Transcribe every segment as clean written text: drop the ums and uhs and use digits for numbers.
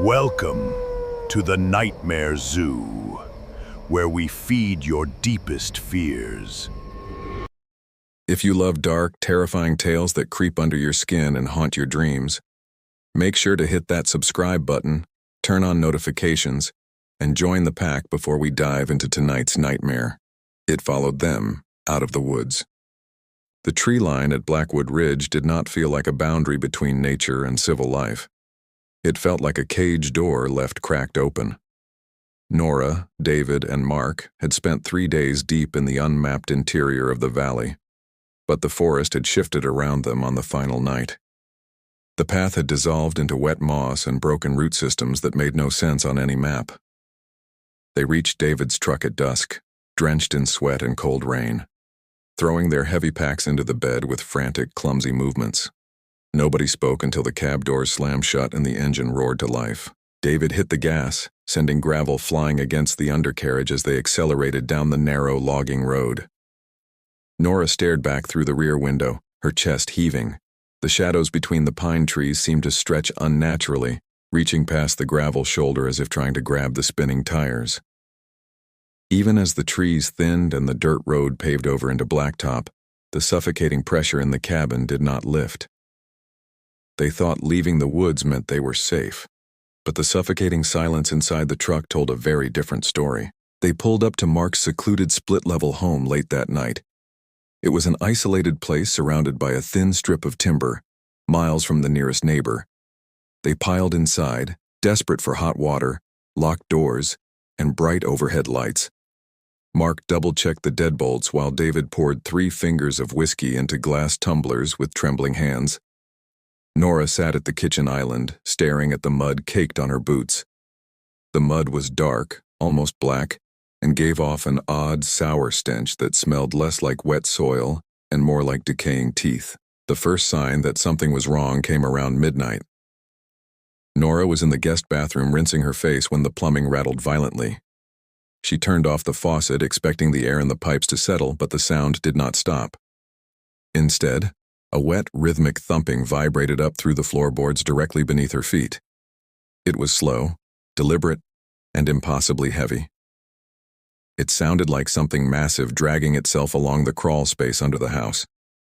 Welcome to the Nightmare Zoo, where we feed your deepest fears. If you love dark, terrifying tales that creep under your skin and haunt your dreams, make sure to hit that subscribe button, turn on notifications, and join the pack before we dive into tonight's nightmare. It followed them out of the woods. The tree line at Blackwood Ridge did not feel like a boundary between nature and civil life. It felt like a cage door left cracked open. Nora, David, and Mark had spent 3 days deep in the unmapped interior of the valley, but the forest had shifted around them on the final night. The path had dissolved into wet moss and broken root systems that made no sense on any map. They reached David's truck at dusk, drenched in sweat and cold rain, throwing their heavy packs into the bed with frantic, clumsy movements. Nobody spoke until the cab doors slammed shut and the engine roared to life. David hit the gas, sending gravel flying against the undercarriage as they accelerated down the narrow logging road. Nora stared back through the rear window, her chest heaving. The shadows between the pine trees seemed to stretch unnaturally, reaching past the gravel shoulder as if trying to grab the spinning tires. Even as the trees thinned and the dirt road paved over into blacktop, the suffocating pressure in the cabin did not lift. They thought leaving the woods meant they were safe, but the suffocating silence inside the truck told a very different story. They pulled up to Mark's secluded split-level home late that night. It was an isolated place surrounded by a thin strip of timber, miles from the nearest neighbor. They piled inside, desperate for hot water, locked doors, and bright overhead lights. Mark double-checked the deadbolts while David poured 3 fingers of whiskey into glass tumblers with trembling hands. Nora sat at the kitchen island, staring at the mud caked on her boots. The mud was dark, almost black, and gave off an odd, sour stench that smelled less like wet soil and more like decaying teeth. The first sign that something was wrong came around midnight. Nora was in the guest bathroom rinsing her face when the plumbing rattled violently. She turned off the faucet, expecting the air in the pipes to settle, but the sound did not stop. Instead, a wet, rhythmic thumping vibrated up through the floorboards directly beneath her feet. It was slow, deliberate, and impossibly heavy. It sounded like something massive dragging itself along the crawl space under the house,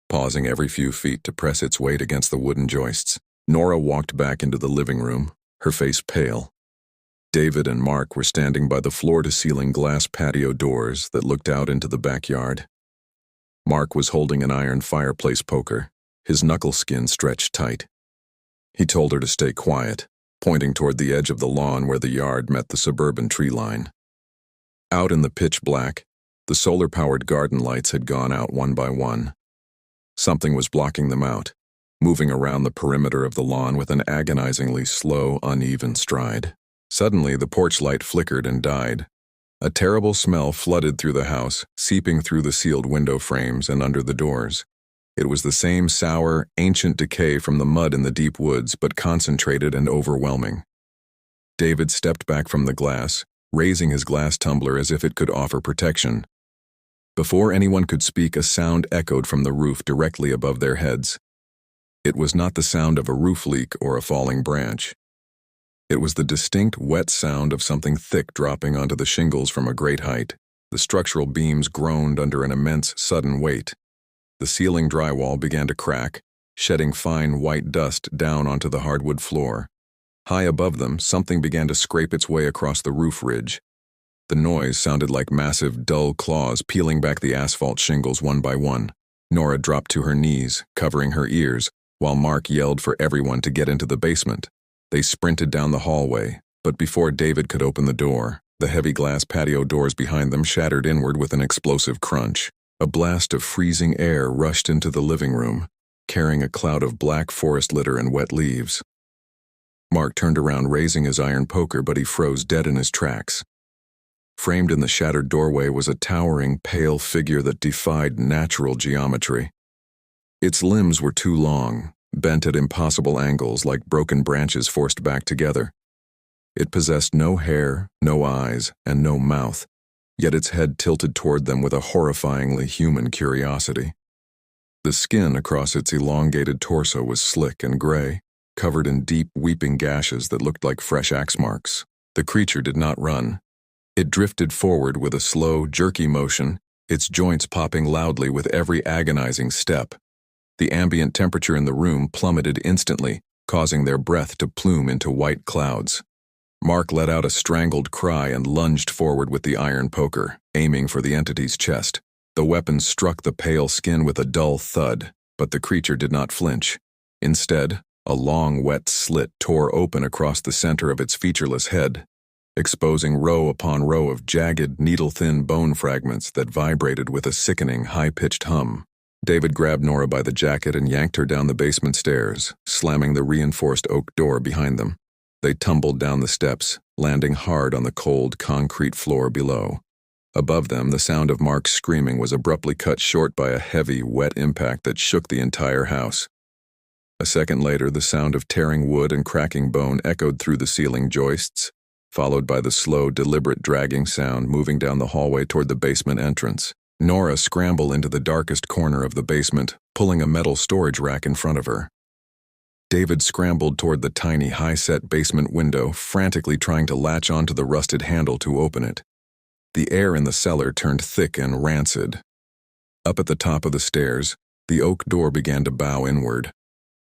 pausing every few feet to press its weight against the wooden joists. Nora walked back into the living room, her face pale. David and Mark were standing by the floor-to-ceiling glass patio doors that looked out into the backyard. Mark was holding an iron fireplace poker, his knuckle skin stretched tight. He told her to stay quiet, pointing toward the edge of the lawn where the yard met the suburban tree line. Out in the pitch black, the solar-powered garden lights had gone out one by one. Something was blocking them out, moving around the perimeter of the lawn with an agonizingly slow, uneven stride. Suddenly, the porch light flickered and died. A terrible smell flooded through the house, seeping through the sealed window frames and under the doors. It was the same sour, ancient decay from the mud in the deep woods, but concentrated and overwhelming. David stepped back from the glass, raising his glass tumbler as if it could offer protection. Before anyone could speak, a sound echoed from the roof directly above their heads. It was not the sound of a roof leak or a falling branch. It was the distinct, wet sound of something thick dropping onto the shingles from a great height. The structural beams groaned under an immense, sudden weight. The ceiling drywall began to crack, shedding fine white dust down onto the hardwood floor. High above them, something began to scrape its way across the roof ridge. The noise sounded like massive, dull claws peeling back the asphalt shingles one by one. Nora dropped to her knees, covering her ears, while Mark yelled for everyone to get into the basement. They sprinted down the hallway, but before David could open the door, the heavy glass patio doors behind them shattered inward with an explosive crunch. A blast of freezing air rushed into the living room, carrying a cloud of black forest litter and wet leaves. Mark turned around, raising his iron poker, but he froze dead in his tracks. Framed in the shattered doorway was a towering, pale figure that defied natural geometry. Its limbs were too long, bent at impossible angles like broken branches forced back together. It possessed no hair, no eyes, and no mouth, yet its head tilted toward them with a horrifyingly human curiosity. The skin across its elongated torso was slick and gray, covered in deep, weeping gashes that looked like fresh axe marks. The creature did not run. It drifted forward with a slow, jerky motion, its joints popping loudly with every agonizing step. The ambient temperature in the room plummeted instantly, causing their breath to plume into white clouds. Mark let out a strangled cry and lunged forward with the iron poker, aiming for the entity's chest. The weapon struck the pale skin with a dull thud, but the creature did not flinch. Instead, a long, wet slit tore open across the center of its featureless head, exposing row upon row of jagged, needle-thin bone fragments that vibrated with a sickening, high-pitched hum. David grabbed Nora by the jacket and yanked her down the basement stairs, slamming the reinforced oak door behind them. They tumbled down the steps, landing hard on the cold, concrete floor below. Above them, the sound of Mark's screaming was abruptly cut short by a heavy, wet impact that shook the entire house. A second later, the sound of tearing wood and cracking bone echoed through the ceiling joists, followed by the slow, deliberate dragging sound moving down the hallway toward the basement entrance. Nora scrambled into the darkest corner of the basement, pulling a metal storage rack in front of her. David scrambled toward the tiny, high-set basement window, frantically trying to latch onto the rusted handle to open it. The air in the cellar turned thick and rancid. Up at the top of the stairs, the oak door began to bow inward.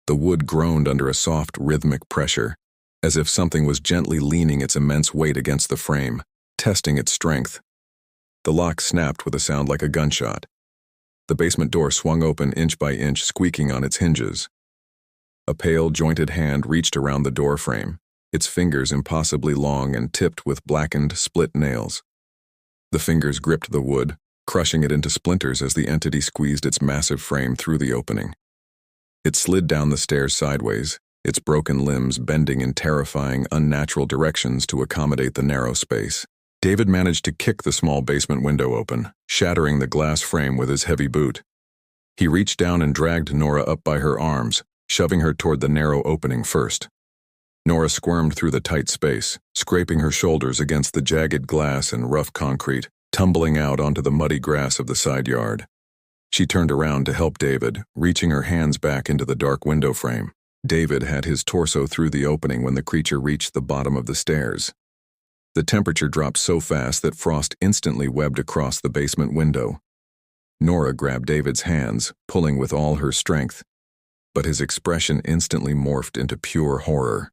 The wood groaned under a soft, rhythmic pressure, as if something was gently leaning its immense weight against the frame, testing its strength. The lock snapped with a sound like a gunshot. The basement door swung open inch by inch, squeaking on its hinges. A pale, jointed hand reached around the door frame, its fingers impossibly long and tipped with blackened, split nails. The fingers gripped the wood, crushing it into splinters as the entity squeezed its massive frame through the opening. It slid down the stairs sideways, its broken limbs bending in terrifying, unnatural directions to accommodate the narrow space. David managed to kick the small basement window open, shattering the glass frame with his heavy boot. He reached down and dragged Nora up by her arms, shoving her toward the narrow opening first. Nora squirmed through the tight space, scraping her shoulders against the jagged glass and rough concrete, tumbling out onto the muddy grass of the side yard. She turned around to help David, reaching her hands back into the dark window frame. David had his torso through the opening when the creature reached the bottom of the stairs. The temperature dropped so fast that frost instantly webbed across the basement window. Nora grabbed David's hands, pulling with all her strength, but his expression instantly morphed into pure horror.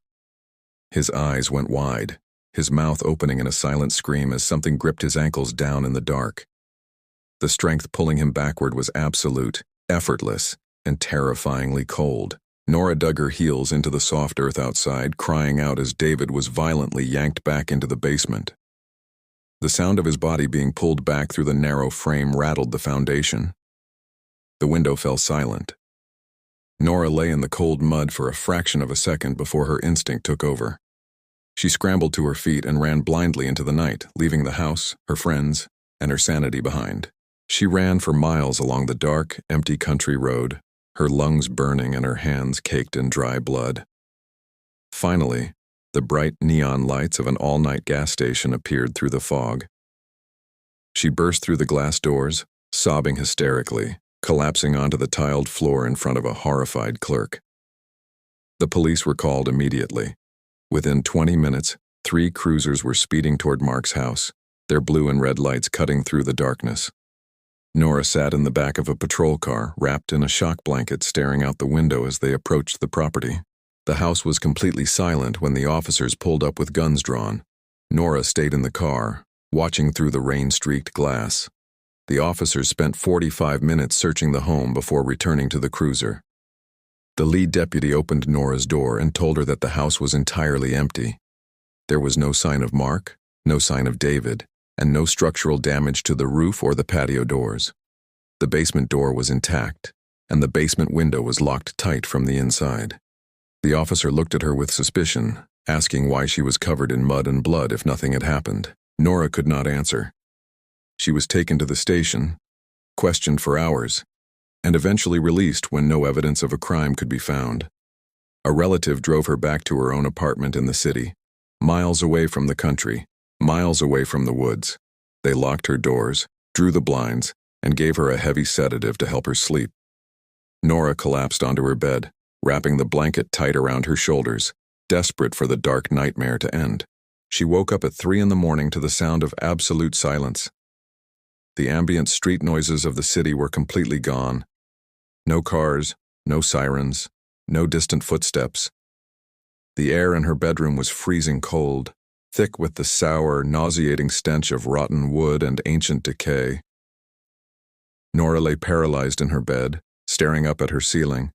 His eyes went wide, his mouth opening in a silent scream as something gripped his ankles down in the dark. The strength pulling him backward was absolute, effortless, and terrifyingly cold. Nora dug her heels into the soft earth outside, crying out as David was violently yanked back into the basement. The sound of his body being pulled back through the narrow frame rattled the foundation. The window fell silent. Nora lay in the cold mud for a fraction of a second before her instinct took over. She scrambled to her feet and ran blindly into the night, leaving the house, her friends, and her sanity behind. She ran for miles along the dark, empty country road, her lungs burning and her hands caked in dry blood. Finally, the bright neon lights of an all-night gas station appeared through the fog. She burst through the glass doors, sobbing hysterically, collapsing onto the tiled floor in front of a horrified clerk. The police were called immediately. Within 20 minutes, 3 cruisers were speeding toward Mark's house, their blue and red lights cutting through the darkness. Nora sat in the back of a patrol car, wrapped in a shock blanket, staring out the window as they approached the property. The house was completely silent when the officers pulled up with guns drawn. Nora stayed in the car, watching through the rain-streaked glass. The officers spent 45 minutes searching the home before returning to the cruiser. The lead deputy opened Nora's door and told her that the house was entirely empty. There was no sign of Mark, no sign of David, and no structural damage to the roof or the patio doors. The basement door was intact, and the basement window was locked tight from the inside. The officer looked at her with suspicion, asking why she was covered in mud and blood if nothing had happened. Nora could not answer. She was taken to the station, questioned for hours, and eventually released when no evidence of a crime could be found. A relative drove her back to her own apartment in the city, miles away from the country, miles away from the woods. They locked her doors, drew the blinds, and gave her a heavy sedative to help her sleep. Nora collapsed onto her bed, wrapping the blanket tight around her shoulders, desperate for the dark nightmare to end. She woke up at 3 in the morning to the sound of absolute silence. The ambient street noises of the city were completely gone. No cars, no sirens, no distant footsteps. The air in her bedroom was freezing cold, thick with the sour, nauseating stench of rotten wood and ancient decay. Nora lay paralyzed in her bed, staring up at her ceiling.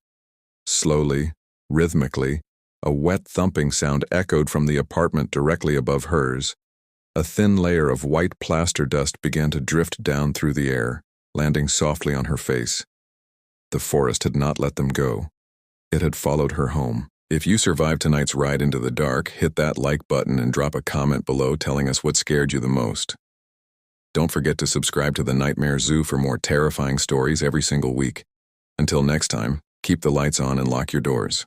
Slowly, rhythmically, a wet thumping sound echoed from the apartment directly above hers. A thin layer of white plaster dust began to drift down through the air, landing softly on her face. The forest had not let them go. It had followed her home. If you survived tonight's ride into the dark, hit that like button and drop a comment below telling us what scared you the most. Don't forget to subscribe to the Nightmare Zoo for more terrifying stories every single week. Until next time, keep the lights on and lock your doors.